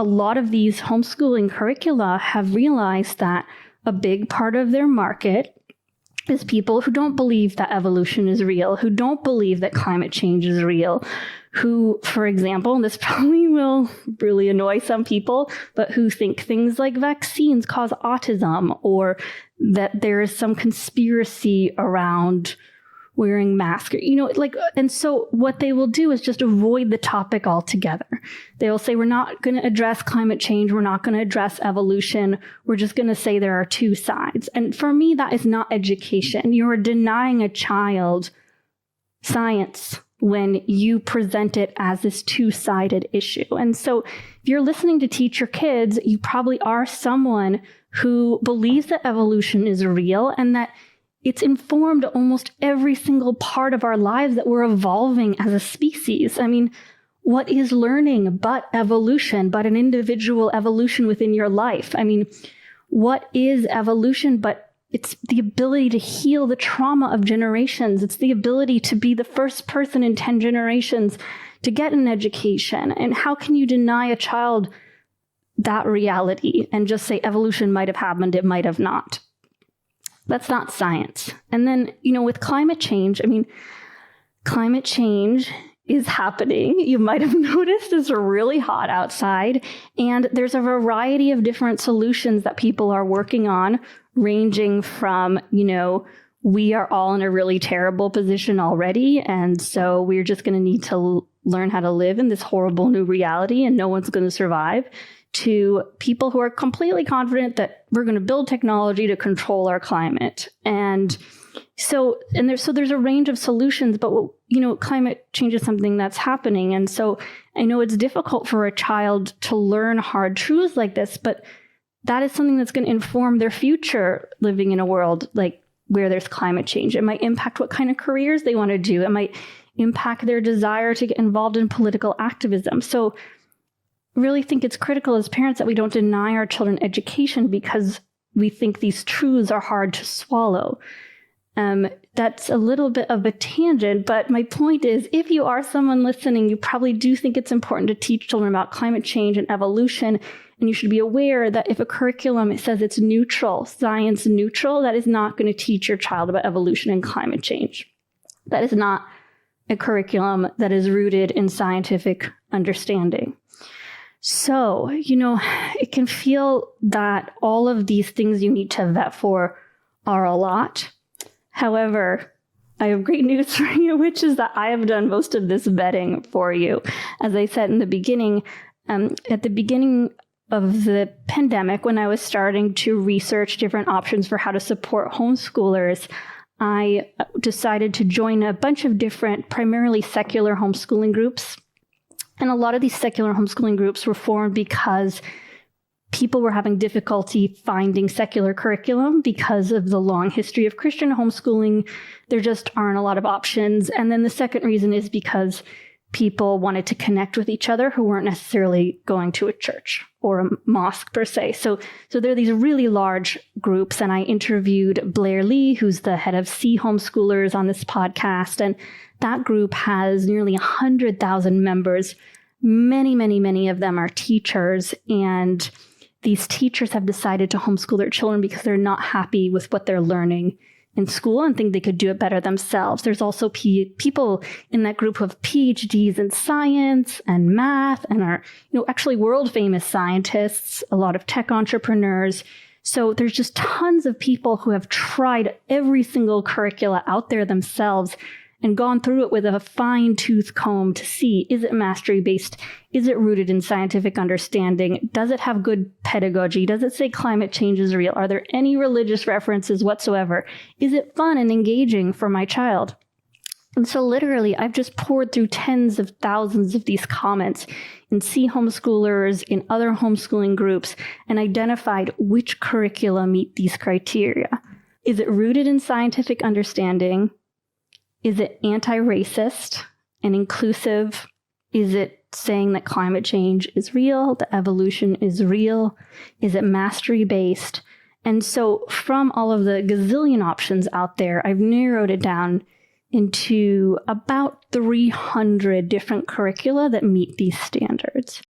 a lot of these homeschooling curricula have realized that a big part of their market is people who don't believe that evolution is real, who don't believe that climate change is real, who, for example, and this probably will really annoy some people, but who think things like vaccines cause autism, or that there is some conspiracy around wearing masks, and so what they will do is just avoid the topic altogether. They will say, we're not going to address climate change. We're not going to address evolution. We're just going to say there are two sides. And for me, that is not education. You are denying a child science when you present it as this two-sided issue. And so if you're listening to teach your kids, you probably are someone who believes that evolution is real and that it's informed almost every single part of our lives, that we're evolving as a species. I mean, what is learning but evolution, but an individual evolution within your life? I mean, what is evolution but it's the ability to heal the trauma of generations. It's the ability to be the first person in 10 generations to get an education. And how can you deny a child that reality and just say evolution might have happened, it might have not? That's not science. And then, with climate change, climate change is happening. You might have noticed it's really hot outside, and there's a variety of different solutions that people are working on, ranging from, we are all in a really terrible position already, and so we're just going to need to learn how to live in this horrible new reality, and no one's going to survive, to people who are completely confident that we're going to build technology to control our climate. And so there's a range of solutions, but climate change is something that's happening. And so I know it's difficult for a child to learn hard truths like this, but that is something that's going to inform their future living in a world like where there's climate change. It might impact what kind of careers they want to do. It might impact their desire to get involved in political activism. So really think it's critical as parents that we don't deny our children education because we think these truths are hard to swallow. That's a little bit of a tangent, but my point is, if you are someone listening, you probably do think it's important to teach children about climate change and evolution, and you should be aware that if a curriculum says it's neutral, science neutral, that is not going to teach your child about evolution and climate change. That is not a curriculum that is rooted in scientific understanding. So, it can feel that all of these things you need to vet for are a lot. However, I have great news for you, which is that I have done most of this vetting for you. As I said in the beginning, at the beginning of the pandemic, when I was starting to research different options for how to support homeschoolers, I decided to join a bunch of different, primarily secular homeschooling groups. And a lot of these secular homeschooling groups were formed because people were having difficulty finding secular curriculum because of the long history of Christian homeschooling. There just aren't a lot of options. And then the second reason is because people wanted to connect with each other who weren't necessarily going to a church or a mosque per se. So there are these really large groups, and I interviewed Blair Lee, who's the head of C Homeschoolers, on this podcast, and that group has nearly 100,000 members. Many, many, many of them are teachers, and these teachers have decided to homeschool their children because they're not happy with what they're learning in school and think they could do it better themselves. There's also people in that group who have PhDs in science and math and are, actually world famous scientists, a lot of tech entrepreneurs. So there's just tons of people who have tried every single curricula out there themselves and gone through it with a fine-tooth comb to see, is it mastery-based? Is it rooted in scientific understanding? Does it have good pedagogy? Does it say climate change is real? Are there any religious references whatsoever? Is it fun and engaging for my child? And so literally, I've just poured through tens of thousands of these comments in C Homeschoolers, in other homeschooling groups, and identified which curricula meet these criteria. Is it rooted in scientific understanding? Is it anti-racist and inclusive? Is it saying that climate change is real, that evolution is real? Is it mastery-based? And so from all of the gazillion options out there, I've narrowed it down into about 300 different curricula that meet these standards.